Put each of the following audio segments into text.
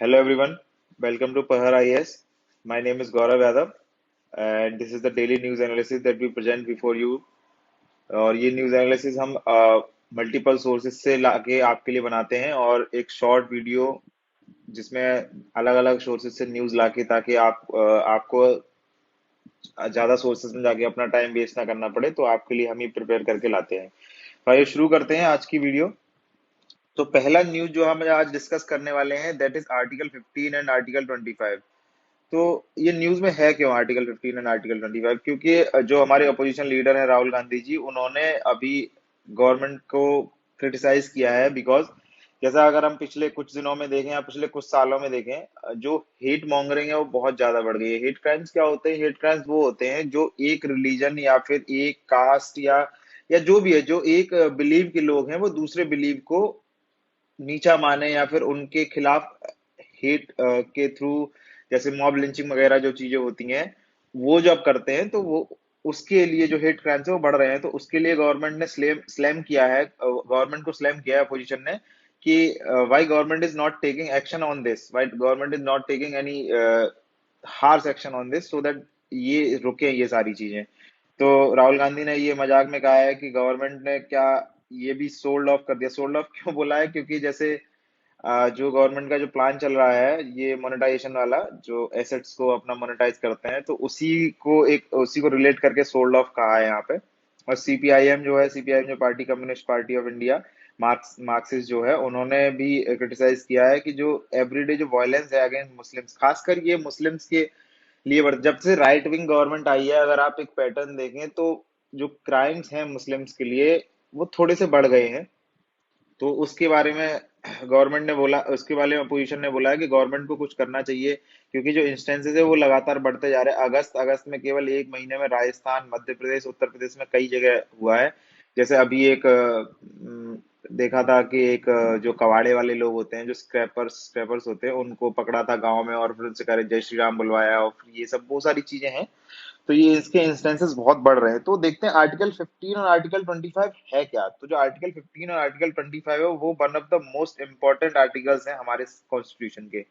Hello everyone, welcome to Pahar IAS. My name is Gaurav Yadav and this is the daily news analysis that we present before you. और ये news analysis हम multiple sources से लाके आपके लिए बनाते हैं और एक शॉर्ट वीडियो जिसमें अलग अलग सोर्सेज से न्यूज लाके ताकि आपको ज्यादा सोर्सेज में जाके अपना टाइम वेस्ट ना करना पड़े, तो आपके लिए हम ही प्रिपेयर करके लाते हैं। तो आइए शुरू करते हैं आज की वीडियो। तो पहला न्यूज जो हम आज डिस्कस करने वाले हैं that is article 15 and article 25। तो ये न्यूज में है क्यों आर्टिकल 15 एंड आर्टिकल 25? क्योंकि जो हमारे अपोजिशन लीडर है राहुल गांधी जी, उन्होंने अभी गवर्नमेंट को क्रिटिसाइज किया है। बिकॉज जैसा अगर हम पिछले कुछ दिनों में देखें या पिछले कुछ सालों में देखें, जो हेट मॉन्गरिंग है वो बहुत ज्यादा बढ़ गई है। हेट क्राइम्स क्या होते हैं? हेट क्राइम्स वो होते हैं जो एक रिलीजन या फिर एक कास्ट या जो भी है, जो एक बिलीव के लोग हैं वो दूसरे बिलीव को नीचा माने या फिर उनके खिलाफ हेट के थ्रू, जैसे मॉब लिंचिंग वगैरह जो चीजें होती हैं, वो जब करते हैं तो वो उसके लिए जो हेट क्राइम्स है वो बढ़ रहे हैं। तो उसके लिए गवर्नमेंट ने स्लैम किया है, गवर्नमेंट को स्लैम किया है अपोजिशन ने कि why government is not taking action on this, why government is not taking any harsh action on this, so that ये रुके ये सारी चीजें। तो राहुल गांधी ने ये मजाक में कहा है कि गवर्नमेंट ने क्या ये भी सोल्ड ऑफ कर दिया। सोल्ड ऑफ क्यों बोला है? क्योंकि जैसे जो गवर्नमेंट का जो प्लान चल रहा है ये मोनेटाइजेशन वाला, जो एसेट्स को अपना मोनेटाइज करते हैं, तो उसी को रिलेट करके सोल्ड ऑफ कहा है यहाँ पे। और सीपीआईएम जो है, सीपीआईएम जो party, communist party of India, Marxist जो है, उन्होंने भी क्रिटिसाइज किया है कि जो एवरीडे जो वायलेंस है अगेंस्ट मुस्लिम्स, खासकर ये मुस्लिम्स के लिए जब से राइट विंग गवर्नमेंट आई है, अगर आप एक पैटर्न देखें तो जो क्राइम्स हैं मुस्लिम्स के लिए वो थोड़े से बढ़ गए हैं। तो उसके बारे में गवर्नमेंट ने बोला, उसके बारे में अपोजिशन ने बोला है कि गवर्नमेंट को कुछ करना चाहिए, क्योंकि जो इंस्टेंसेस है वो लगातार बढ़ते जा रहे हैं। अगस्त अगस्त में केवल एक महीने में राजस्थान, मध्य प्रदेश, उत्तर प्रदेश में कई जगह हुआ है। जैसे अभी देखा था कि जो कबाड़े वाले लोग होते हैं, जो स्क्रैपर्स होते हैं, उनको पकड़ा था गांव में और फिर उनसे कह रहे जय श्री राम बुलवाया, और फिर ये सब बहुत सारी चीजें हैं। तो ये इसके इंस्टेंसेस बहुत बढ़ रहे हैं। तो देखते हैं आर्टिकल 15 और आर्टिकल 25 है क्या। तो जो आर्टिकल 15 और आर्टिकल 25 है वो one of the most important articles हैं हमारे कॉन्स्टिट्यूशन के।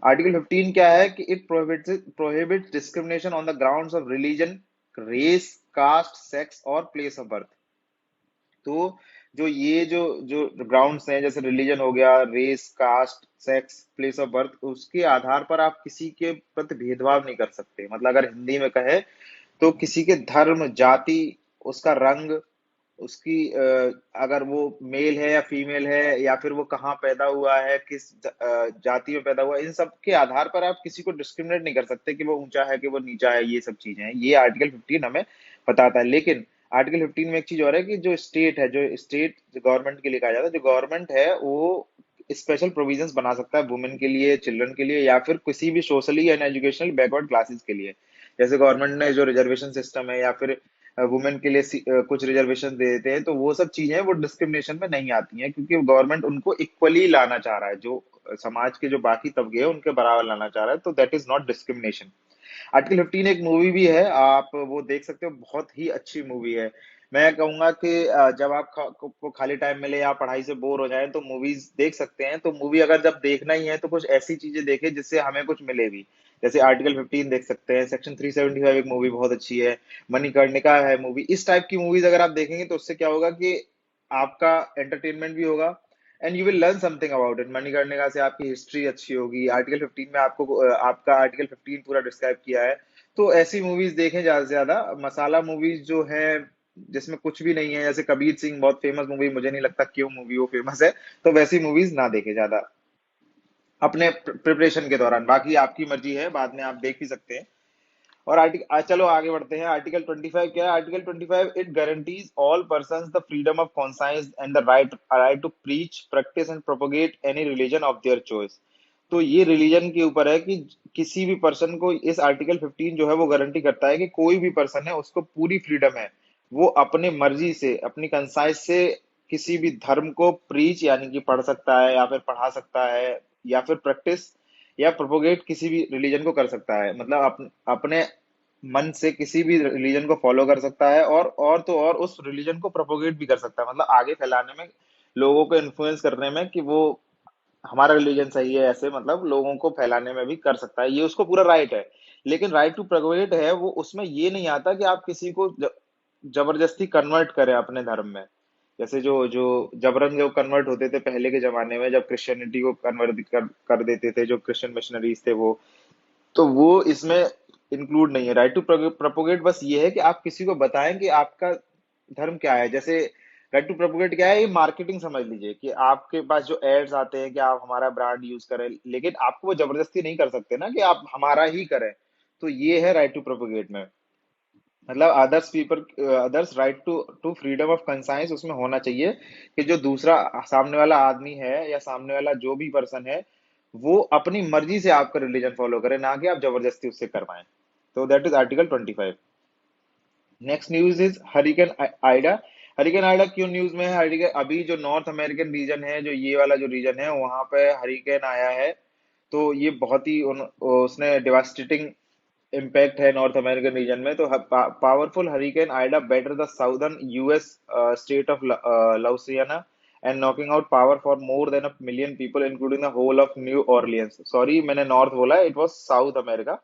आर्टिकल 15 क्या है कि it prohibits discrimination on the grounds of religion, race, caste, sex और प्लेस ऑफ बर्थ। तो जो ये जो जो ग्राउंड्स हैं, जैसे रिलीजन हो गया, race, caste, sex, place of birth, उसके आधार पर आप किसी के प्रति भेदभाव नहीं कर सकते। मतलब अगर हिंदी में कहे तो किसी के धर्म, जाति, उसका रंग, अगर वो मेल है या फीमेल है, या फिर वो कहाँ पैदा हुआ है, किस जाति में पैदा हुआ है, इन सब के आधार पर आप किसी को डिस्क्रिमिनेट नहीं कर सकते कि वो ऊंचा है कि वो नीचा है। ये सब चीजें हैं, ये आर्टिकल 15 हमें बताता है। लेकिन आर्टिकल 15 में एक चीज और है कि जो स्टेट है, जो स्टेट गवर्नमेंट के लिए कहा जाता है, जो गवर्नमेंट है वो स्पेशल प्रोविजंस बना सकता है वुमेन के लिए, चिल्ड्रन के लिए, या फिर किसी भी socially and educational backward classes के लिए। जैसे गवर्नमेंट ने जो रिजर्वेशन सिस्टम है या फिर वुमेन के लिए कुछ रिजर्वेशन दे देते हैं, तो वो सब चीजें वो डिस्क्रिमिनेशन में नहीं आती हैं, क्योंकि गवर्नमेंट उनको इक्वली लाना चाह रहा है, जो समाज के जो बाकी तबके हैं उनके बराबर लाना चाह रहा है। तो that is not discrimination. Article 15 एक मूवी भी है, आप वो देख सकते हो, बहुत ही अच्छी मूवी है। मैं कहूंगा कि जब को खाली टाइम मिले या पढ़ाई से बोर हो जाए तो मूवीज देख सकते हैं। तो मूवी अगर जब देखना ही है तो कुछ ऐसी चीजें देखें जिससे हमें कुछ मिले भी। जैसे आर्टिकल 15 देख सकते हैं, सेक्शन 375 एक मूवी बहुत अच्छी है, मणिकर्णिका है मूवी। इस टाइप की मूवीज अगर आप देखेंगे तो उससे क्या होगा कि आपका एंटरटेनमेंट भी होगा and you will learn something about it. Manikarnika से आपकी हिस्ट्री अच्छी होगी। आर्टिकल 15 में आपको आपका आर्टिकल 15 पूरा डिस्क्राइब किया है। तो ऐसी मूवीज देखें ज्यादा से ज्यादा। मसाला मूवीज जो है जिसमें कुछ भी नहीं है, जैसे कबीर सिंह बहुत फेमस मूवी, मुझे नहीं लगता क्यों मूवी वो फेमस है, तो वैसी मूवीज ना देखे ज्यादा अपने प्रिपरेशन के दौरान। बाकी आपकी मर्जी है, बाद में आप देख भी सकते हैं। और आर्टिकल, चलो आगे बढ़ते हैं। आर्टिकल 25 क्या है? Article 25 it guarantees all persons the freedom of conscience and the right to preach, practice and propagate any religion of their choice. तो ये रिलीजन के ऊपर है कि किसी भी पर्सन को, इस आर्टिकल 15 जो है वो गारंटी करता है कि कोई भी पर्सन है उसको पूरी फ्रीडम है, वो अपने मर्जी से, अपनी कंसाइज से किसी भी धर्म को प्रीच यानी कि पढ़ सकता है या फिर पढ़ा सकता है, या फिर प्रैक्टिस या प्रोपोगेट किसी भी रिलीजन को कर सकता है। मतलब अपने मन से किसी भी रिलीजन को फॉलो कर सकता है, और तो और उस रिलीजन को प्रोपोगेट भी कर सकता है, मतलब आगे फैलाने में, लोगों को इन्फ्लुएंस करने में, कि वो हमारा रिलीजन सही है, ऐसे मतलब लोगों को फैलाने में भी कर सकता है, ये उसको पूरा राइट है। लेकिन राइट टू प्रोपेगेट है वो, उसमें ये नहीं आता कि आप किसी को जबरदस्ती कन्वर्ट करें अपने धर्म में। जैसे जो जो जबरन जो कन्वर्ट होते थे पहले के जमाने में, जब क्रिश्चियनिटी को कन्वर्ट कर देते थे जो क्रिश्चियन मिशनरीज थे वो, तो वो इसमें इंक्लूड नहीं है। राइट टू प्रोपोगेट बस ये है कि आप किसी को बताएं कि आपका धर्म क्या है। जैसे राइट टू प्रोपोगेट क्या है, ये मार्केटिंग समझ लीजिए कि आपके पास जो एड्स आते हैं कि आप हमारा ब्रांड यूज करें, लेकिन आपको वो जबरदस्ती नहीं कर सकते ना कि आप हमारा ही करें। तो ये है राइट टू प्रोपोगेट में, मतलब others people, others right to to freedom of conscience उसमें होना चाहिए कि जो दूसरा सामने वाला आदमी है या सामने वाला जो भी पर्सन है, वो अपनी मर्जी से आपका रिलीजन फॉलो करे, ना कि आप जबरदस्ती उससे करवाएं। तो that is article 25। Next news is hurricane Aida. Hurricane Aida क्यों न्यूज में है? हरिकेन अभी जो नॉर्थ अमेरिकन रीजन है, जो ये वाला जो रीजन है, वहां पे हरिकेन आया है। तो ये बहुत ही उसने डिवास्टेटिंग इम्पैक्ट है नॉर्थ अमेरिकन रीजन में। तो powerful hurricane Ida battered the southern US state of Louisiana and knocking out power for more than a million people including the whole of New Orleans. Sorry, मैंने north बोला, it was South America,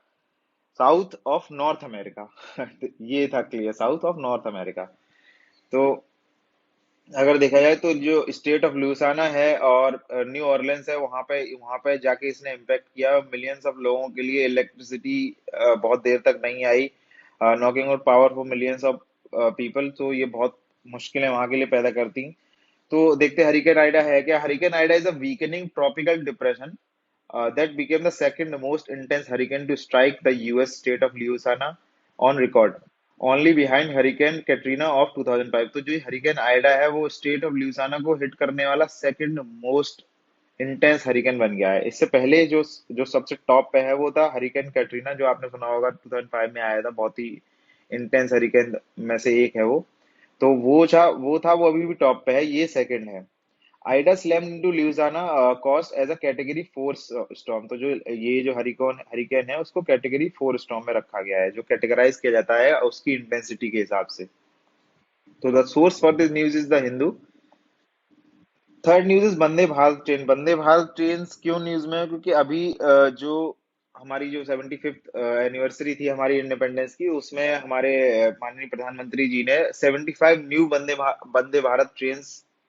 south of North America. ये था clear, south of North America. तो अगर देखा जाए तो जो स्टेट ऑफ लुइसियाना है और न्यू ऑरलियंस है, वहां पे जाके इसने इम्पेक्ट किया मिलियंस ऑफ लोगों के लिए। इलेक्ट्रिसिटी बहुत देर तक नहीं आई, knocking out power for millions of people. तो ये बहुत मुश्किलें वहां के लिए पैदा करती। तो देखते हरिकेन आइडा है क्या। Hurricane Aida is a weakening tropical depression that became the second most intense hurricane to strike the US state of Louisiana on record, only behind Hurricane Katrina of 2005। तो जो हरिकेन आइडा है वो state of ल्यूसाना को hit करने वाला second most intense hurricane बन गया है। इससे पहले जो जो सबसे टॉप पे है वो था हरिकेन कैटरीना, जो आपने सुना होगा 2005 में आया था, बहुत ही इंटेंस हरिकेन में से एक है वो। तो वो अभी भी टॉप पे है, ये सेकंड है। Ida slam into Louisiana coast as a category 4 storm. तो जो ये जो हरिकेन है उसको कैटेगरी 4 स्टॉर्म में रखा गया है, जो कैटेगराइज किया जाता है उसकी इंटेंसिटी के हिसाब से। तो the source for this news is the Hindu. Third news is Vande Bharat train. Vande Bharat train क्यों न्यूज में है? क्योंकि अभी जो हमारी जो 75th एनिवर्सरी थी हमारी इंडिपेंडेंस की, उसमें हमारे माननीय प्रधानमंत्री जी ने 75 न्यू वंदे भारत ट्रेन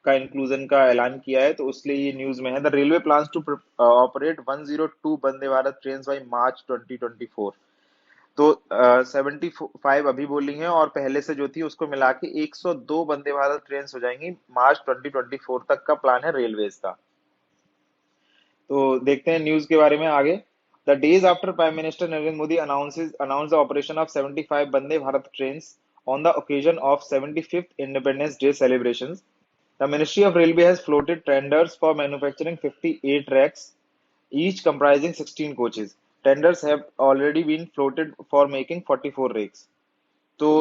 का इंक्लूजन का ऐलान किया है। तो उसलिए ये न्यूज में है। The railway plans to operate 102 Vande Bharat train by March 2024। तो 75 अभी बोली हैं और पहले से जो थी उसको मिला के 102 वंदे भारत ट्रेन हो जाएंगी। मार्च 2024 तक का प्लान है रेलवेज का। तो देखते हैं न्यूज के बारे में आगे। The days after prime minister Narendra Modi announce the operation of 75 Vande Bharat train on the occasion of 75th independence day celebrations, the Ministry of Railway has floated tenders for manufacturing 58 racks, each comprising 16 coaches. Tenders have already been floated for making 44 rakes. तो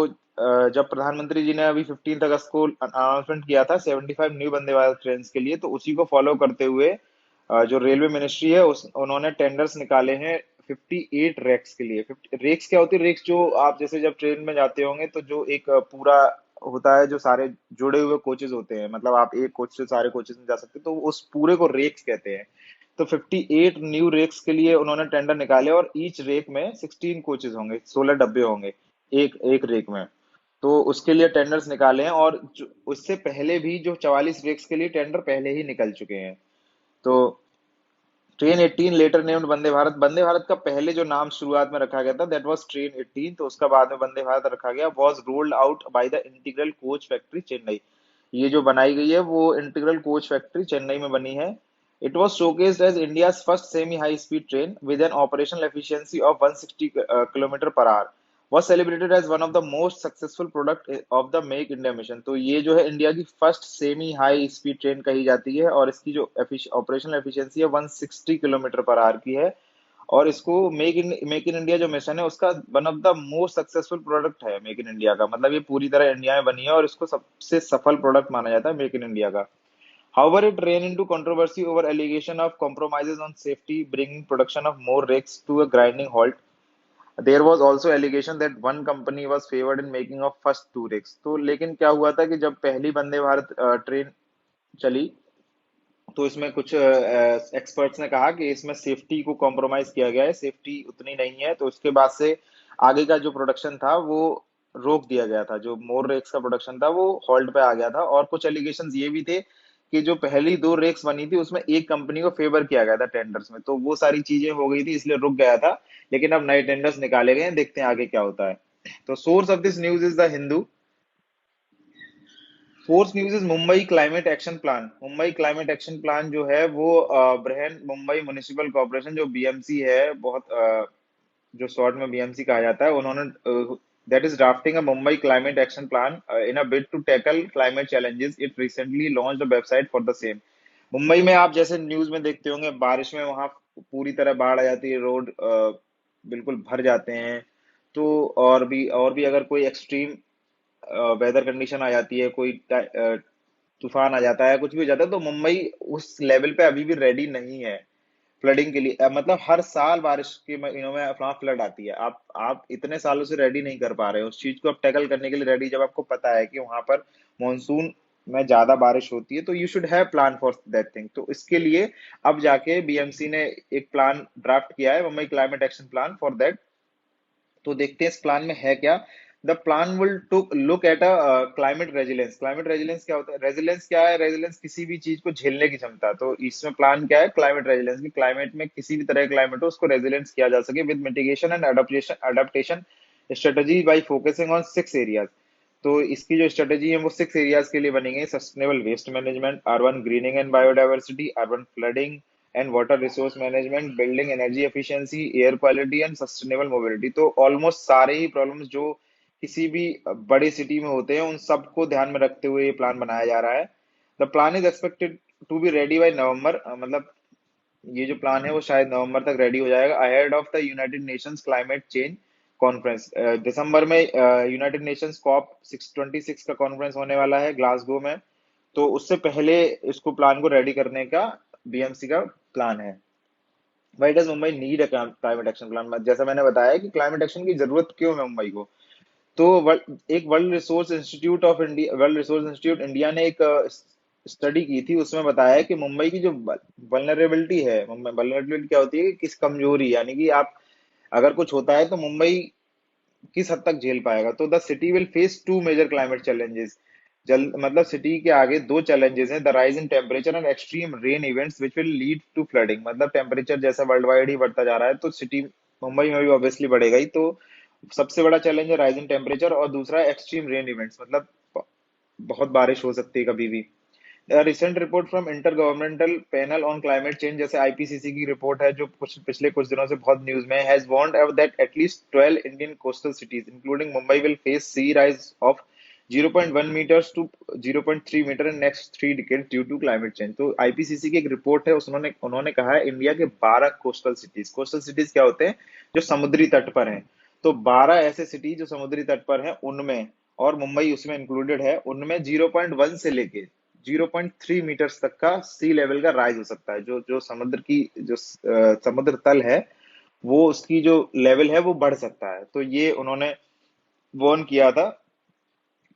जब प्रधानमंत्री जी ने अभी 15 अगस्त को announcement किया था 75 new वंदे Bharat train के लिए, तो उसी को फॉलो करते हुए जो रेलवे मिनिस्ट्री है उन्होंने टेंडर्स निकाले हैं 58 रेक्स के लिए। 50 रेक्स क्या होती है? रेक्स जो आप जैसे जब ट्रेन में जाते होंगे तो जो एक पूरा होता है, जो सारे जुड़े हुए कोचेज होते हैं, मतलब आप एक कोच से सारे कोचेज में जा सकते हैं, तो उस पूरे को रेक्स कहते हैं। तो 58 न्यू रेक्स के लिए उन्होंने टेंडर निकाले और ईच रेक में 16 कोचेज होंगे, 16 डब्बे होंगे एक एक रेक में। तो उसके लिए टेंडर्स निकाले हैं और उससे पहले भी जो 44 रेक्स के लिए टेंडर पहले ही निकल चुके हैं। तो train 18 letter named Vande Bharat. Vande Bharat का पहले जो नाम शुरुआत में रखा गया था दैट वाज ट्रेन 18, तो उसका बाद में वंदे भारत रखा गया। Was rolled out by the integral coach factory Chennai. ये जो बनाई गई है वो इंटीग्रल कोच फैक्ट्री चेन्नई में बनी है। It was showcased as India's first semi high speed train with an operational efficiency of 160 kilometre per hour, was celebrated as one of the most successful product of the make India mission. तो ये जो है India की first semi high speed train कही जाती है और इसकी जो ऑपरेशनल एफिशिएंसी है 160 किलोमीटर पर आवर की है। और इसको मेक इन इंडिया जो मिशन है उसका one of the most successful product है मेक इन इंडिया का। मतलब ये पूरी तरह इंडिया में बनी है और इसको सबसे सफल प्रोडक्ट माना जाता है मेक इन इंडिया का। However, it ran into controversy over allegation of compromises on safety, bringing production of more rakes to a grinding halt. There was also allegation that one company was favoured in making of first two rakes. तो लेकिन क्या हुआ था कि जब पहली वंदे Bharat train चली तो इसमें कुछ एक्सपर्ट्स ने कहा कि इसमें सेफ्टी को कॉम्प्रोमाइज किया गया है, सेफ्टी उतनी नहीं है, तो उसके बाद से आगे का जो प्रोडक्शन था वो रोक दिया गया था। जो मोर रेक्स का प्रोडक्शन था वो होल्ड पे आ गया था। और कुछ एलिगेशंस ये भी थे कि जो पहली दो रेक्स बनी थी उसमें एक कंपनी को फेवर किया गया था टेंडर्स में, तो वो सारी चीजें हो गई थी इसलिए रुक गया था। लेकिन अब नए टेंडर्स निकाले गए हैं, देखते हैं आगे क्या होता है। तो source of this news is the Hindu. Force news is Mumbai climate action plan. Mumbai climate action plan जो है वो बृहन मुंबई म्युनिसिपल कॉर्पोरेशन जो बीएमसी है, बहुत जो शॉर्ट में बीएमसी कहा जाता है, उन्होंने that is drafting a Mumbai climate action plan in a bid to tackle climate challenges. It recently launched a website for the same. Mumbai में आप जैसे न्यूज में देखते होंगे, बारिश में वहां पूरी तरह बाढ़ आ जाती है, रोड बिल्कुल भर जाते हैं। तो और भी अगर कोई एक्सट्रीम वेदर कंडीशन आ जाती है, कोई तूफान आ जाता है, कुछ भी हो जाता है, तो मुंबई उस लेवल पे अभी भी रेडी नहीं है फ्लडिंग के लिए। मतलब हर साल बारिश के महीनों में वहां फ्लड आती है। आप इतने सालों से रेडी नहीं कर पा रहे हो उस चीज को अब टैकल करने के लिए रेडी, जब आपको पता है कि वहां पर मॉनसून में ज्यादा बारिश होती है, तो you should have plan for that thing. तो इसके लिए अब जाके बीएमसी ने एक प्लान ड्राफ्ट किया है, Mumbai climate action plan for that. तो देखते हैं इस प्लान में है क्या। The plan will to look at a climate resilience. Climate resilience क्या होता है? रेजिलेंस क्या है? रेजिलेंस किसी भी चीज को झेलने की क्षमता। तो इसमें प्लान क्या है? क्लाइमेट रेजिलेंस की क्लाइमेट में किसी भी तरह का क्लाइमेट हो उसको रेजिलेंस किया जा सके with mitigation and adaptation adaptation strategy by focusing on 6 areas. तो इसकी जो स्ट्रेटजी है वो 6 एरियाज के लिए बनी गई: sustainable waste management, urban greening and biodiversity, urban flooding and water resource management, building energy efficiency, air quality and sustainable mobility. तो ऑलमोस्ट सारे ही प्रॉब्लम्स जो किसी भी बड़ी सिटी में होते हैं उन सबको ध्यान में रखते हुए ये प्लान बनाया जा रहा है। The plan is expected to be ready by November. मतलब ये जो प्लान है वो शायद नवंबर तक रेडी हो जाएगा, ahead of the United Nations climate change conference. दिसंबर में यूनाइटेड नेशंस कॉप 626 का कॉन्फ्रेंस होने वाला है ग्लासगो में। तो उससे पहले इसको प्लान को रेडी करने का बीएमसी का प्लान है। Why does Mumbai need a climate action plan? जैसा मैंने बताया कि क्लाइमेट एक्शन की जरूरत क्यों है मुंबई को। तो एक वर्ल्ड रिसोर्स इंस्टीट्यूट इंडिया ने एक स्टडी की थी, उसमें बताया कि मुंबई की जो वल्नरेबिलिटी है, वल्नरेबिलिटी क्या होती है कि किस कमजोरी, यानी कि आप अगर कुछ होता है तो मुंबई किस हद तक झेल पाएगा। तो the city will face two major climate challenges. जल मतलब सिटी के आगे दो चैलेंजेस हैं: the rise in temperature and extreme rain events which will lead to flooding. मतलब टेम्परेचर जैसा वर्ल्ड वाइड ही बढ़ता जा रहा है, तो सिटी मुंबई में भी ऑब्वियसली बढ़ेगा ही। तो सबसे बड़ा चैलेंज है राइज इन टेम्परेचर, और दूसरा एक्सट्रीम रेन इवेंट्स, मतलब बहुत बारिश हो सकती है कभी भी। Recent report from Intergovernmental Panel on Climate Change, जैसे आईपीसीसी की रिपोर्ट है जो पिछले कुछ दिनों से बहुत न्यूज में has warned that at least 12 Indian coastal cities including Mumbai will face sea rise of 0.1 metres to 0.3 metre in next 3 decade due to climate change. तो आईपीसीसी की एक रिपोर्ट है, उसने उन्होंने कहा है इंडिया के 12 कोस्टल सिटीज क्या होते हैं? जो समुद्री तट पर हैं। तो 12 ऐसे सिटी जो समुद्री तट पर हैं उनमें, और मुंबई उसमें इंक्लूडेड है, उनमें 0.1 से लेके 0.3 मीटर्स तक का सी लेवल का राइज हो सकता है। जो जो समुद्र की जो समुद्र तल है वो उसकी जो लेवल है वो बढ़ सकता है। तो ये उन्होंने वार्न किया था।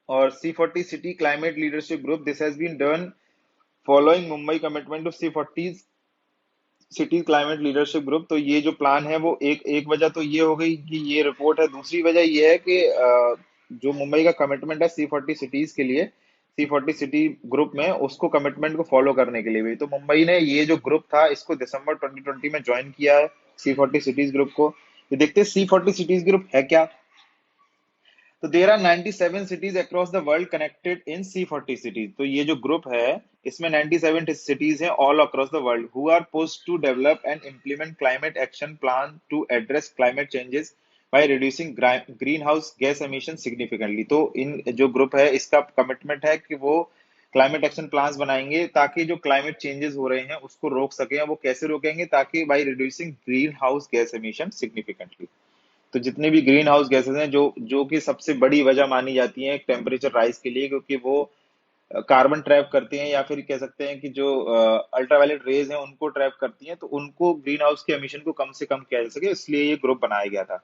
और C40 City Climate Leadership Group, this has been done following Mumbai commitment to C40 City Climate Leadership Group. तो ये जो प्लान है वो एक वजह तो ये हो गई कि ये रिपोर्ट है, दूसरी वजह ये है कि जो मुंबई का कमिटमेंट है C40 सिटीज के लिए, C40 सिटी ग्रुप में, उसको कमिटमेंट को फॉलो करने के लिए भी, तो मुंबई ने ये जो ग्रुप था इसको दिसंबर 2020 में ज्वाइन किया है, C40 सिटीज ग्रुप को। ये देखते हैं C40 सिटीज ग्रुप है क्या। तो there are 97 cities across the world connected in C40 cities। तो ये जो ग्रुप है इसमें 97 cities हैं all across the world who are poised to develop and implement climate action plan to address climate changes by reducing greenhouse gas emissions significantly। तो इन जो group है इसका कमिटमेंट है कि वो क्लाइमेट एक्शन प्लान्स बनाएंगे ताकि जो क्लाइमेट चेंजेस हो रहे हैं उसको रोक सकें। वो कैसे रोकेंगे? ताकि by reducing green house gas emission significantly. तो जितने भी ग्रीन हाउस गैसेस हैं जो जो कि सबसे बड़ी वजह मानी जाती है टेम्परेचर राइज के लिए, क्योंकि वो कार्बन ट्रैप करती हैं, या फिर कह सकते हैं कि जो अल्ट्रावायलेट रेज हैं उनको ट्रैप करती हैं, तो उनको ग्रीन हाउस के एमिशन को कम से कम किया जा सके, इसलिए ये ग्रुप बनाया गया था।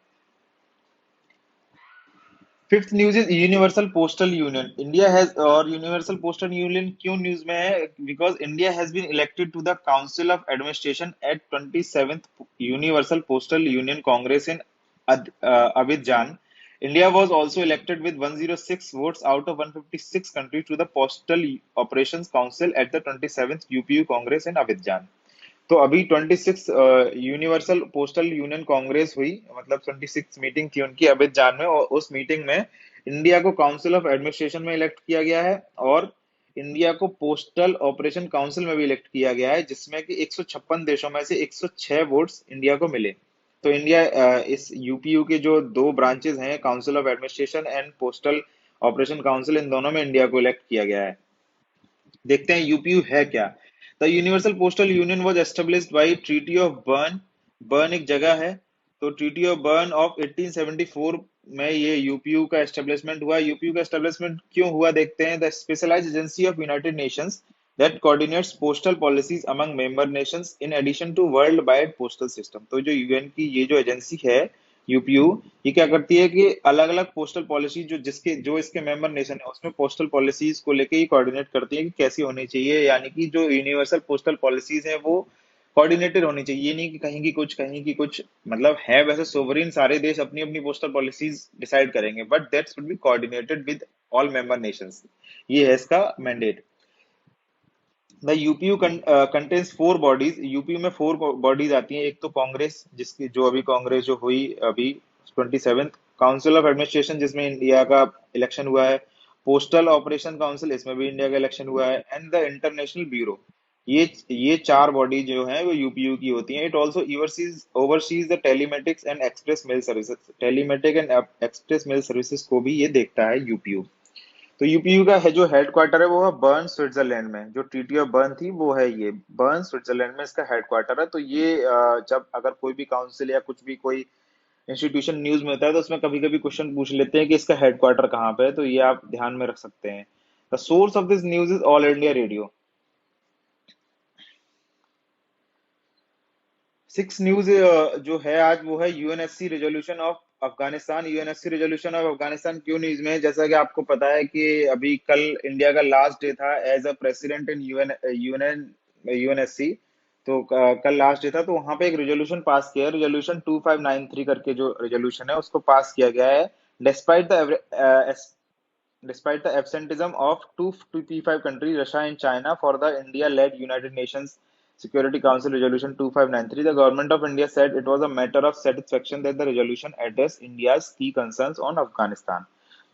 Fifth news is Universal Postal Union India has, और यूनिवर्सल पोस्टल यूनियन क्यों न्यूज में है? Because India has been elected to the council of administration at 27th Universal Postal Union Congress in Abidjan. India was also elected with 106 votes out of 156 countries to the Postal Operations Council at the 27th UPU Congress in Abidjan. तो अभी 26 universal Postal Union Congress हुई, मतलब 26 meeting थी उनकी अबिदजान में, और उस meeting में इंडिया को काउंसिल ऑफ एडमिनिस्ट्रेशन में इलेक्ट किया गया है, और इंडिया को पोस्टल ऑपरेशन काउंसिल में भी इलेक्ट किया गया है, जिसमें कि 156 देशों में से 106 वोट्स इंडिया को मिले। तो इंडिया इस यूपीयू के जो दो ब्रांचेस हैं, council of administration and postal operation council, इन दोनों में इंडिया को इलेक्ट किया गया है। देखते हैं यूपीयू है क्या। The universal Postal union was established by treaty of burn. Burn एक जगह है, तो ट्रीटी ऑफ बर्न ऑफ 1874 में ये यूपीयू का एस्टेब्लिशमेंट हुआ। यूपीयू का एस्टेब्लिशमेंट क्यों हुआ देखते हैं। The specialised agency of United Nations that coordinates postal policies among member nations in addition to world wide postal system। तो जो यूएन की ये जो एजेंसी है यूपीयू, ये क्या करती है कि अलग अलग पोस्टल पॉलिसी जो इसके मेंबर नेशन है उसमें पोस्टल पॉलिसीज को लेके ही कोऑर्डिनेट करती है कि कैसी होनी चाहिए, यानी कि जो यूनिवर्सल पोस्टल पॉलिसीज है वो कोऑर्डिनेटेड होनी चाहिए। ये नहीं कि कहीं की कुछ, मतलब है वैसे सोवरेन, सारे देश अपनी अपनी पोस्टल पॉलिसीज डिसाइड करेंगे, but that should be coordinated with all member Nations. ये है इसका mandate. The UPU contains four bodies. UPU में फोर बॉडीज आती हैं। एक तो कांग्रेस, जिसकी जो अभी कांग्रेस जो हुई अभी 27th। काउंसिल ऑफ एडमिनिस्ट्रेशन, जिसमें इंडिया का इलेक्शन हुआ है। पोस्टल ऑपरेशन काउंसिल, इसमें भी इंडिया का इलेक्शन हुआ है। And the international bureau. ये चार बॉडी जो है वो यूपीयू की होती हैं। It also oversees the telematics and express mail services. Telematic and express mail services को भी ये देखता है यूपीयू। तो यूपीयू का है जो हेडक्वार्टर है वो है बर्न, स्विट्जरलैंड में। जो ट्रीटी ऑफ बर्न थी वो है ये बर्न, स्विट्जरलैंड में इसका हेडक्वार्टर है। तो ये जब अगर कोई भी काउंसिल या कुछ भी कोई इंस्टीट्यूशन न्यूज में होता है तो उसमें कभी कभी क्वेश्चन पूछ लेते हैं कि इसका हेडक्वार्टर कहाँ पे है, तो ये आप ध्यान में रख सकते हैं। The source of this news is all India radio. Six news जो है आज वो है UNSC resolution of Afghanistan. UNSC resolution of Afghanistan क्यों न्यूज में है? जैसा कि आपको पता है कि अभी कल इंडिया का लास्ट डे था as a president in UNSC. तो कल लास्ट डे था, तो वहां पे एक रेजोल्यूशन पास किया है। रेजोल्यूशन 2593 करके जो रेजोल्यूशन है उसको पास किया गया है। Despite the Despite the absenteeism of two P5 countries, Russia and China, for the India-led United Nations Security Council Resolution 2593, the government of India said it was a matter of satisfaction that the resolution addressed India's key concerns on Afghanistan।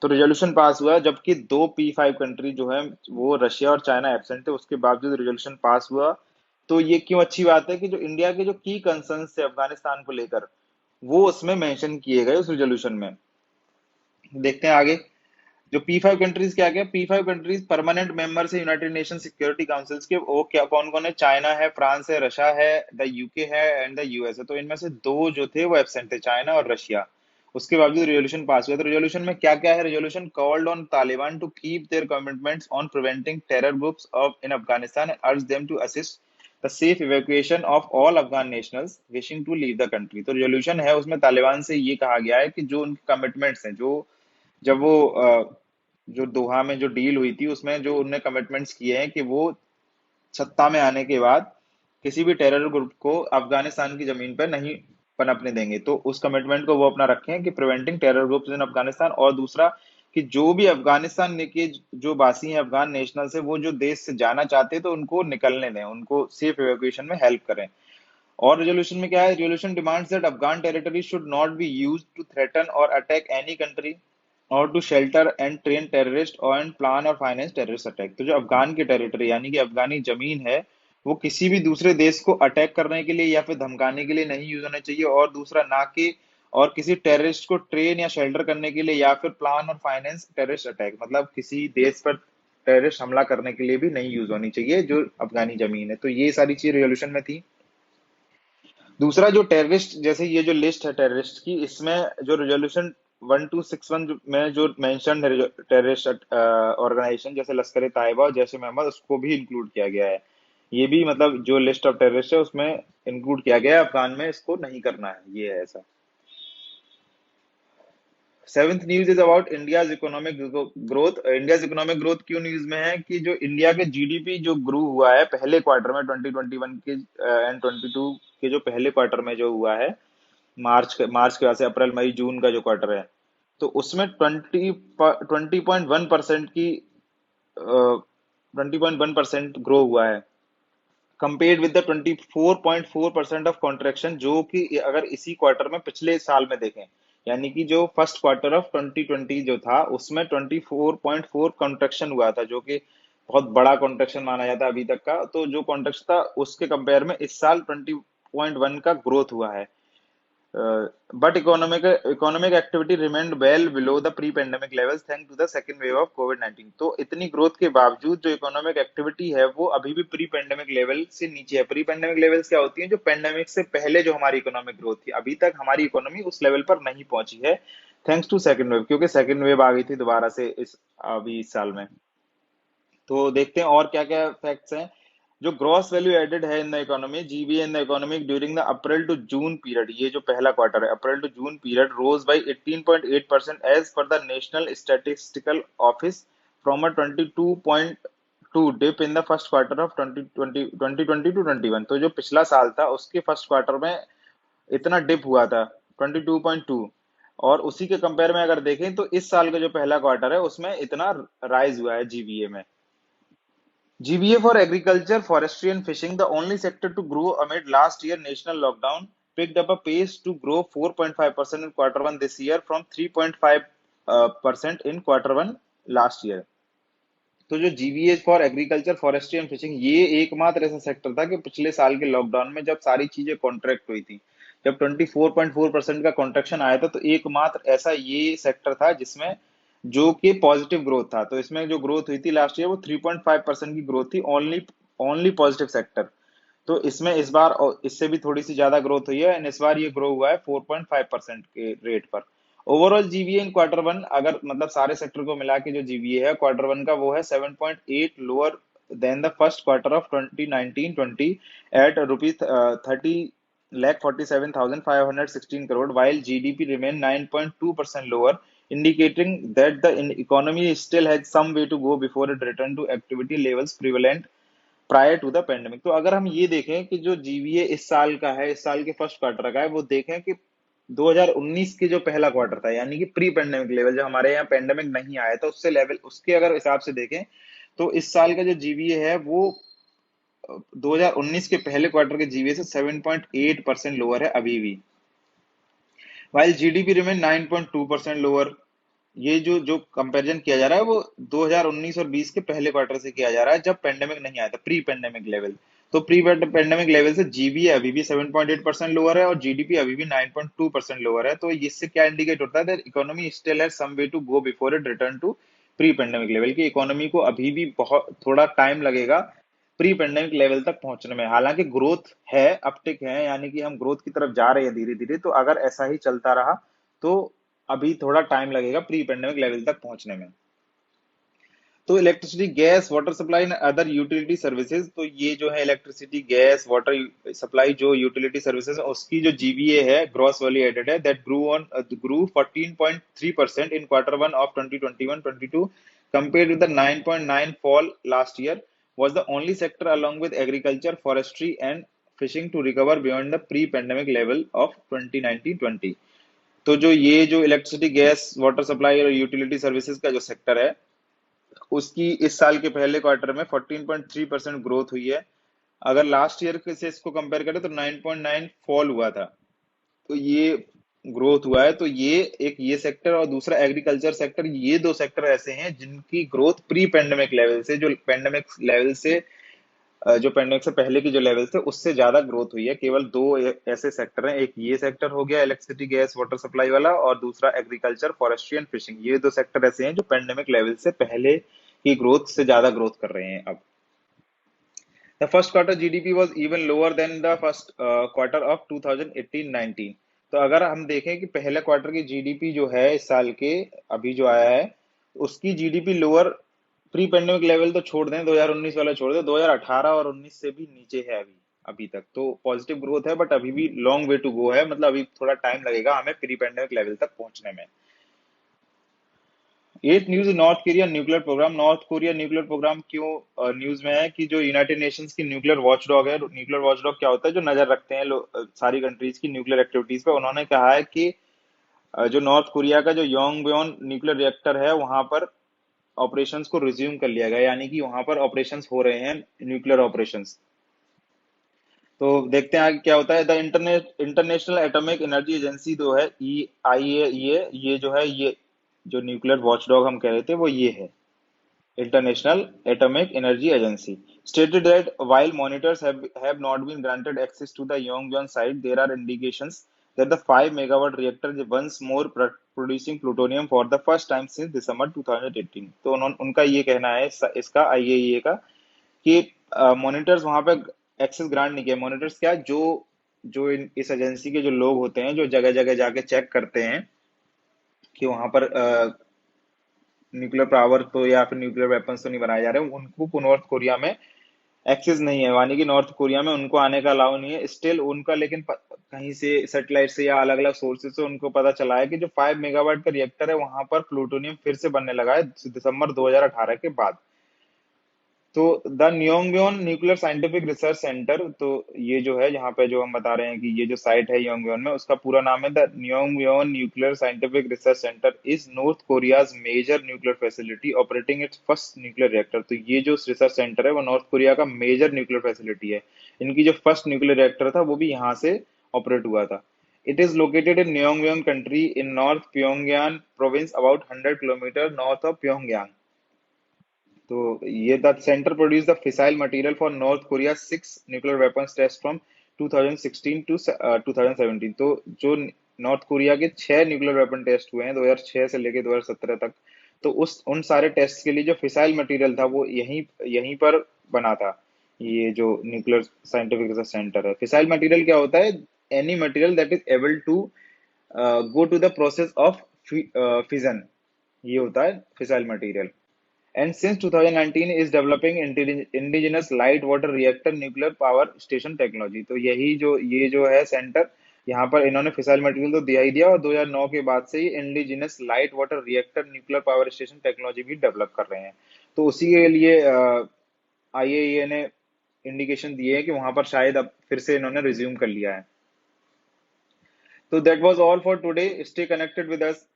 तो resolution pass हुआ, जबकि दो P5 country जो है वो Russia और China absent थे, उसके बावजूद रेजोल्यूशन पास हुआ। तो ये क्यों अच्छी बात है कि जो इंडिया के जो की कंसर्न्स थे अफगानिस्तान को लेकर, वो उसमें मेंशन किए गए उस रेजोल्यूशन में। देखते हैं आगे। जो P5 कंट्रीज क्या क्या, P5 कंट्रीज परमानेंट मेंबर्स है यूनाइटेड नेशन सिक्योरिटी काउंसिल्स के। वो क्या कौन कौन है? चाइना है, फ्रांस है, रशिया है, द यूके है एंड द यूएस है। तो इनमें से दो जो थे वो एब्सेंट थे, चाइना और रशिया। उसके बावजूद रेजोल्यूशन पास हुआ। तो रेजोल्यूशन में क्या क्या है? Resolution called on Taliban to keep their commitments on preventing terror groups off in Afghanistan and urge them to assist the safe evacuation of all Afghan nationals wishing to leave the country. तो resolution है उसमें तालिबान से ये कहा गया है कि जो उनके कमिटमेंट्स हैं, जो जब वो जो दोहा में जो डील हुई थी उसमें जो उन्होंने कमिटमेंट्स किए हैं कि वो सत्ता में आने के बाद किसी भी टेरर ग्रुप को अफगानिस्तान की जमीन पर नहीं पनपने देंगे। तो उस कमिटमेंट को वो अपना रखें कि preventing terror groups in Afghanistan, और दूसरा कि जो भी अफगानिस्तान के जो वासी हैं, अफगान नेशनल से, वो जो देश से जाना चाहते हैं तो उनको निकलने दें, उनको सेफ इवैक्यूएशन में हेल्प करें। और रेजोल्यूशन में क्या है? Resolution demands that Afghan territory should not be used to threaten or attack any country or to shelter and train terrorist or and plan or finance terrorist attack. तो जो अफगान की territory यानी कि अफगानी जमीन है, वो किसी भी दूसरे देश को अटैक करने के लिए या फिर धमकाने के लिए नहीं यूज होना चाहिए, और दूसरा ना कि और किसी टेररिस्ट को ट्रेन या शेल्टर करने के लिए या फिर plan or finance terrorist attack, मतलब किसी देश पर टेररिस्ट हमला करने के लिए भी नहीं यूज होनी चाहिए जो अफगानी जमीन है। तो ये सारी चीज रेजोल्यूशन में थी। दूसरा जो टेररिस्ट, जैसे ये जो लिस्ट है टेररिस्ट की, इसमें जो रेजोल्यूशन 1261 में जो मेंशन है टेररिस्ट ऑर्गेनाइजेशन जैसे लश्कर तायबा और जैश ए मोहम्मद, उसको भी इंक्लूड किया गया है। ये भी मतलब जो लिस्ट ऑफ टेररिस्ट है उसमें इंक्लूड किया गया है। अफगान में इसको नहीं करना है, ये है ऐसा। Seventh news is about India's economic growth. India's economic growth क्यों न्यूज में है कि जो इंडिया के जीडीपी जो ग्रो हुआ है पहले क्वार्टर में 2021 के एंड 22 के जो पहले क्वार्टर में जो हुआ है, मार्च के बाद से अप्रैल मई जून का जो क्वार्टर है, तो उसमें 20.1% की 20.1% ग्रो हुआ है, compared with the 24.4% of contraction, जो कि अगर इसी क्वार्टर में पिछले साल में देखें, यानी कि जो फर्स्ट क्वार्टर ऑफ 2020 जो था उसमें 24.4 कॉन्ट्रेक्शन हुआ था, जो कि बहुत बड़ा कॉन्ट्रेक्शन माना जाता है अभी तक का। तो जो कॉन्ट्रेक्शन था उसके कंपेयर में इस साल 20.1 का ग्रोथ हुआ है। But economic activity remained well below the pre-pandemic levels thanks to the second wave of COVID-19। तो इतनी ग्रोथ के बावजूद जो इकोनॉमिक एक्टिविटी है वो अभी भी प्री पेंडेमिक लेवल से नीचे है। प्री पेंडेमिक लेवल्स क्या होती हैं? जो पेंडेमिक से पहले जो हमारी इकोनॉमिक ग्रोथ थी, अभी तक हमारी इकोनॉमी उस लेवल पर नहीं पहुंची है, थैंक्स टू सेकंड वेव, क्योंकि सेकंड वेव आ गई थी दोबारा से इस साल में। तो देखते हैं और क्या क्या फैक्ट्स हैं। जो ग्रॉस वैल्यू एडेड है in the economy, GVA in the economy during the April to June period, ये जो पहला क्वार्टर है April to June period, rose by 18.8% as per the National Statistical Office from a 22.2 dip in the first quarter of 2020 to 21। तो जो पिछला साल था उसके फर्स्ट क्वार्टर में इतना डिप हुआ था 22.2, और उसी के कंपेयर में अगर देखें तो इस साल का जो पहला क्वार्टर है उसमें इतना राइज हुआ है जीबीए में। GVA for agriculture, forestry and fishing, the only sector to grow amid last year national lockdown, picked up a pace to grow 4.5% in quarter one this year from 3.5% in quarter one last year। तो जो GVA for agriculture forestry and fishing, ये एकमात्र ऐसा sector था कि पिछले साल के लॉकडाउन में जब सारी चीजें कॉन्ट्रैक्ट हुई थी, जब 24.4% का कॉन्ट्रेक्शन आया था, तो एकमात्र ऐसा ये सेक्टर था जिसमें जो कि पॉजिटिव ग्रोथ था। तो इसमें जो ग्रोथ हुई थी लास्ट ईयर वो 3.5% की ग्रोथ थी, ओनली ओनली पॉजिटिव सेक्टर। तो इसमें इस बार इससे भी थोड़ी सी ज्यादा ग्रोथ हुई है, एंड इस बार ये ग्रो हुआ है 4.5% के रेट पर। ओवरऑल जीवीए इन क्वार्टर वन, अगर मतलब सारे सेक्टर को मिला के जो जीवीए है क्वार्टर वन का, वो है 7.8 lower than the first quarter of 2019-20 at rupees 30,47,516 crore, while GDP remained 9.2% lower, indicating that the economy still has some way to go before it return to activity levels prevalent prior to the pandemic. तो अगर हम ये देखें कि जो GVA इस साल का है, इस साल के फर्स्ट क्वार्टर का है, वो देखें कि 2019 के जो पहला क्वार्टर था, यानी कि प्री पेंडेमिक लेवल, जब हमारे यहाँ पेंडेमिक नहीं आया था उससे लेवल, उसके अगर हिसाब से देखें तो इस साल का जो जीवीए है वो 2019 के पहले क्वार्टर के जीवीए से 7.8% लोअर है अभी भी, वाइल जीडीपी रिमेन 9.2% लोअर। ये जो जो कंपैरिजन किया जा रहा है वो 2019 और 20 के पहले क्वार्टर से किया जा रहा है, जब पेंडेमिक नहीं आया था, प्री पेंडेमिक लेवल। तो प्री पेंडेमिक लेवल से जीबीए अभी भी 7.8% लोअर है और जीडीपी अभी भी 9.2% लोअर है। तो इससे क्या इंडिकेट होता है that economy still has some way to go before it return to pre pandemic level, की इकोनॉमी को अभी भी बहुत थोड़ा टाइम लगेगा प्री पेंडेमिक लेवल तक पहुंचने में। हालांकि ग्रोथ है, अपटिक है, यानी कि हम ग्रोथ की तरफ जा रहे हैं धीरे धीरे। तो अगर ऐसा ही चलता रहा तो अभी थोड़ा टाइम लगेगा प्री पेंडेमिक लेवल तक पहुंचने में। तो electricity, gas, water supply and other utility services, तो ये जो है इलेक्ट्रिसिटी, गैस, वाटर सप्लाई, जो यूटिलिटी सर्विसेज, उसकी जो जीवीए है ग्रॉस वैल्यू एडेड है, that grew 14.3% in quarter one of 2021-22 compared with the 9.9 fall last year, was the only sector along with agriculture, forestry and fishing to recover beyond the pre-pandemic level of 2019-20। तो जो ये जो electricity, gas, water supply और utility services का जो sector है, उसकी इस साल के पहले क्वार्टर में 14.3% ग्रोथ हुई है। अगर लास्ट ईयर से इसको कंपेयर करें तो 9.9 फॉल हुआ था। तो ये ग्रोथ हुआ है। तो ये एक ये सेक्टर और दूसरा एग्रीकल्चर सेक्टर, ये दो सेक्टर ऐसे हैं जिनकी ग्रोथ प्री पेंडेमिक लेवल से, जो पेंडेमिक लेवल से जो पेंडेमिक से पहले की जो लेवल थे उससे ज्यादा ग्रोथ हुई है। केवल दो ऐसे सेक्टर हैं, एक ये सेक्टर हो गया इलेक्ट्रिसिटी, गैस, वाटर सप्लाई वाला, और दूसरा एग्रीकल्चर, फॉरेस्ट्री एंड फिशिंग। ये दो सेक्टर ऐसे हैं जो पेंडेमिक लेवल से पहले की ग्रोथ से ज्यादा ग्रोथ कर रहे हैं अब। The first quarter GDP was even lower than the first quarter of 2018-19। तो अगर हम देखें कि पहले क्वार्टर की जीडीपी जो है इस साल के अभी जो आया है, उसकी GDP lower, pre pandemic level तो छोड़ दें, 2019 वाला छोड़ दें, 2018 और 19 से भी नीचे है अभी अभी तक। तो पॉजिटिव ग्रोथ है बट अभी भी लॉन्ग वे टू गो है, मतलब अभी थोड़ा टाइम लगेगा हमें प्री पेंडेमिक लेवल तक पहुंचने में। Eighth news North Korea nuclear programme. North Korea nuclear programme क्यों न्यूज में है कि जो यूनाइटेड नेशंस की न्यूक्लियर वॉचडॉग है, न्यूक्लियर वॉचडॉग क्या होता है, जो नजर रखते हैं सारी कंट्रीज की न्यूक्लियर एक्टिविटीज पे। उन्होंने कहा है कि जो नॉर्थ कोरिया का जो योंगबियोन न्यूक्लियर रिएक्टर है वहां पर ऑपरेशंस को रिज्यूम कर लिया गया, यानी कि वहां पर ऑपरेशंस हो रहे हैं, न्यूक्लियर ऑपरेशंस। तो देखते हैं आगे क्या होता है। The international atomic energy agency जो है, ई आई ए, ये जो है, ये जो न्यूक्लियर वॉचडॉग हम कह रहे थे वो ये है, International Atomic Energy Agency, stated that while monitors have not been granted access to the Yongbyon site, there are indications that the 5 megawatt reactor is once more producing plutonium for the first time since December 2018। तो उनका ये कहना है इसका IAEA का कि monitors वहां पे एक्सेस ग्रांट नहीं किया। मॉनिटर्स क्या, जो जो इस एजेंसी के जो लोग होते हैं, जो जगह जगह जाके चेक करते हैं कि वहां पर न्यूक्लियर पावर तो या फिर न्यूक्लियर वेपन्स तो नहीं बनाए जा रहे, उनको नॉर्थ कोरिया में एक्सेस नहीं है, यानी कि नॉर्थ कोरिया में उनको आने का अलाउ नहीं है स्टिल उनका। लेकिन कहीं से सैटेलाइट से या अलग अलग सोर्सेज से उनको पता चला है कि जो 5 मेगावाट का रिएक्टर है वहां पर प्लूटोनियम फिर से बनने लगा है दिसंबर 2018 के बाद। तो the Yongbyon nuclear scientific research centre, तो ये जो है यहाँ पे जो हम बता रहे हैं कि ये जो साइट है योंगबियोन में, उसका पूरा नाम है the Yongbyon nuclear scientific research centre is North Korea's major nuclear facility operating its first nuclear reactor. तो ये जो रिसर्च सेंटर है वो नॉर्थ कोरिया का मेजर न्यूक्लियर फैसिलिटी है। इनकी जो फर्स्ट न्यूक्लियर रिएक्टर था वो भी यहाँ से ऑपरेट हुआ था। It is located in Myeongbyong country in North Pyongyang province, about 100 kilometer north of Pyongyang। तो ये the centre produce the fissile material for North Korea 6 nuclear weapons test from 2016 to 2017। तो जो नॉर्थ कोरिया के 6 nuclear weapon test हुए हैं 2006 से लेके 2017 तक, तो उस उन सारे टेस्ट के लिए जो फिसाइल मटेरियल था वो यहीं यहीं पर बना था। ये जो न्यूक्लियर साइंटिफिक रिसर्च सेंटर है, फिसाइल मटेरियल क्या होता है, any material that is able to go to the process of fission, ये होता है fissile material. And since 2019 is developing indigenous light water reactor nuclear power station technology। तो यही जो ये जो है सेंटर, यहाँ पर इन्होंने फिसाइल मटेरियल तो दिया ही दिया, और 2009 के बाद से ही indigenous light water reactor nuclear power station technology भी डेवलप कर रहे हैं। तो उसी के लिए आईएईए ने इंडिकेशन दिए है कि वहां पर शायद अब फिर से इन्होंने रिज्यूम कर लिया है। तो that was all for today, stay connected with us.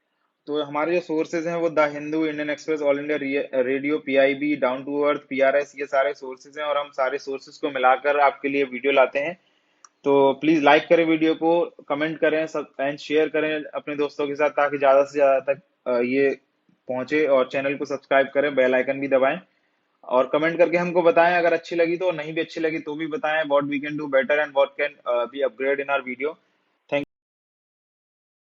तो हमारे जो सोर्सेज हैं वो the Hindu, Indian Express, All India Radio, PIB, Down to Earth, PRS, ये सारे सोर्सेज हैं, और हम सारे सोर्सेज को मिलाकर आपके लिए वीडियो लाते हैं। तो प्लीज लाइक करें वीडियो को, कमेंट करें सब एंड शेयर करें अपने दोस्तों के साथ, ताकि ज्यादा से ज्यादा तक ये पहुंचे, और चैनल को सब्सक्राइब करें, बेल आइकन भी दबाएं, और कमेंट करके हमको बताएं अगर अच्छी लगी तो, नहीं भी अच्छी लगी तो भी बताएं what we can do better and what can be upgrade in our video.